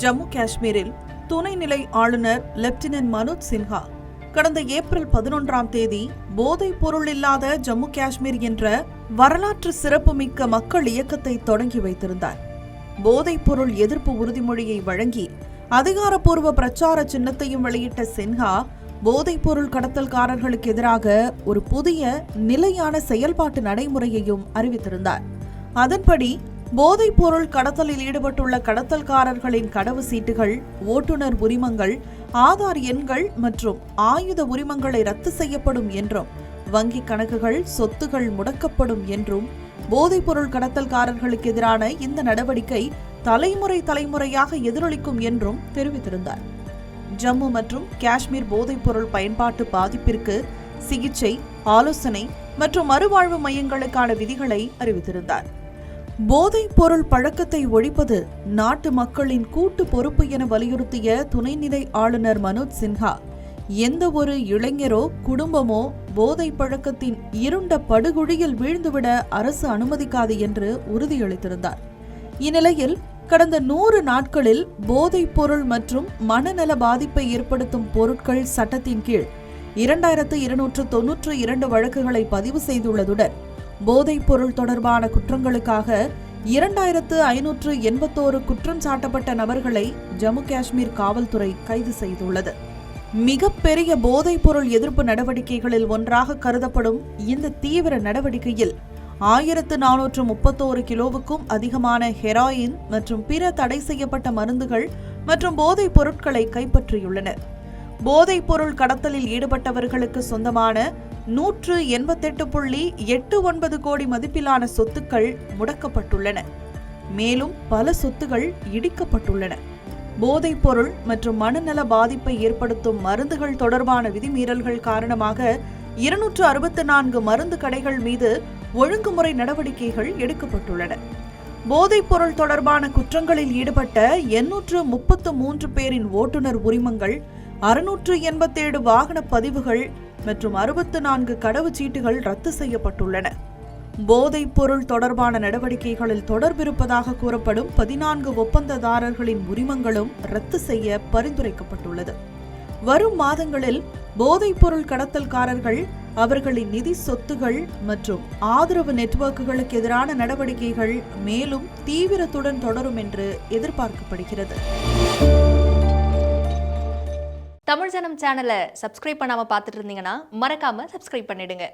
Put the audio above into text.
ஜம்மு காஷ்மீரில் துணைநிலை ஆளுநர் லெப்டினன்ட் மனோஜ் சின்ஹா கடந்த ஏப்ரல் 11ஆம் தேதி போதைப் பொருள் இல்லாத ஜம்மு காஷ்மீர் என்ற வரலாற்று சிறப்புமிக்க மக்கள் இயக்கத்தை தொடங்கி வைத்திருந்தார். போதைப் பொருள் எதிர்ப்பு உறுதிமொழியை வழங்கி அதிகாரப்பூர்வ பிரச்சார சின்னத்தையும் வெளியிட்ட சின்ஹா போதைப் பொருள் கடத்தல்காரர்களுக்கு எதிராக ஒரு புதிய நிலையான செயல்பாட்டு நடைமுறையையும் அறிவித்திருந்தார். அதன்படி போதைப் பொருள் கடத்தலில் ஈடுபட்டுள்ள கடத்தல்காரர்களின் கடவு சீட்டுகள், ஓட்டுநர் உரிமங்கள், ஆதார் எண்கள் மற்றும் ஆயுத உரிமங்களை ரத்து செய்யப்படும் என்றும், வங்கிக் கணக்குகள், சொத்துகள் முடக்கப்படும் என்றும், போதைப் பொருள் கடத்தல்காரர்களுக்கு எதிரான இந்த நடவடிக்கை தலைமுறையாக எதிரொலிக்கும் என்றும் தெரிவித்திருந்தார். ஜம்மு மற்றும் காஷ்மீர் போதைப் பொருள் பயன்பாட்டு பாதிப்பிற்கு சிகிச்சை, ஆலோசனை மற்றும் மறுவாழ்வு மையங்களுக்கான விதிகளை அறிவித்திருந்தார். போதைப் பொருள் பழக்கத்தை ஒழிப்பது நாட்டு மக்களின் கூட்டு பொறுப்பு என வலியுறுத்திய துணைநிலை ஆளுநர் மனோஜ் சின்ஹா, எந்த ஒரு இளைஞரோ குடும்பமோ போதை பழக்கத்தின் இருண்ட படுகொழியில் வீழ்ந்துவிட அரசு அனுமதிக்காது என்று உறுதியளித்திருந்தார். இந்நிலையில் கடந்த 100 நாட்களில் போதைப் பொருள் மற்றும் மனநல பாதிப்பை ஏற்படுத்தும் பொருட்கள் சட்டத்தின் கீழ் 2292 வழக்குகளை பதிவு செய்துள்ளதுடன் போதைப் பொருள் தொடர்பான குற்றங்களுக்காக 2581 குற்றம் சாட்டப்பட்ட நபர்களை ஜம்மு காஷ்மீர் காவல்துறை கைது செய்துள்ளது. மிகப்பெரிய போதைப் பொருள் எதிர்ப்பு நடவடிக்கைகளில் ஒன்றாக கருதப்படும் இந்த தீவிர நடவடிக்கையில் 1431 கிலோவுக்கும் அதிகமான ஹெராயின் மற்றும் பிற தடை செய்யப்பட்ட மருந்துகள் மற்றும் போதைப் பொருட்களை கைப்பற்றியுள்ளனர். போதைப் பொருள் கடத்தலில் ஈடுபட்டவர்களுக்கு சொந்தமான 188.89 கோடி மதிப்பிலான சொத்துக்கள் முடக்கப்பட்டுள்ளன. மேலும் பல சொத்துகள் இடிக்கப்பட்டுள்ளன. போதைப் பொருள் மற்றும் மனநல பாதிப்பை ஏற்படுத்தும் மருந்துகள் தொடர்பான விதிமீறல்கள் காரணமாக 264 மருந்து கடைகள் மீது ஒழுங்குமுறை நடவடிக்கைகள் எடுக்கப்பட்டுள்ளன. போதைப் பொருள் தொடர்பான குற்றங்களில் ஈடுபட்ட 833 பேரின் ஓட்டுநர் உரிமங்கள், 687 வாகன பதிவுகள் மற்றும் 64 கடவுச்சீட்டுகள் ரத்து செய்யப்பட்டுள்ளன. போதைப் பொருள் தொடர்பான நடவடிக்கைகளில் தொடர்பிருப்பதாக கூறப்படும் 14 ஒப்பந்ததாரர்களின் உரிமங்களும் ரத்து செய்ய பரிந்துரைக்கப்பட்டுள்ளது. வரும் மாதங்களில் போதைப் பொருள் கடத்தல்காரர்கள், அவர்களின் நிதி சொத்துகள் மற்றும் ஆதரவு நெட்வொர்க்குகளுக்கு எதிரான நடவடிக்கைகள் மேலும் தீவிரத்துடன் தொடரும் என்று எதிர்பார்க்கப்படுகிறது. தமிழ் ஜனம் சேனலை சப்ஸ்கிரைப் பண்ணாம பார்த்துட்டு இருந்தீங்கன்னா மறக்காம சப்ஸ்கிரைப் பண்ணிடுங்க.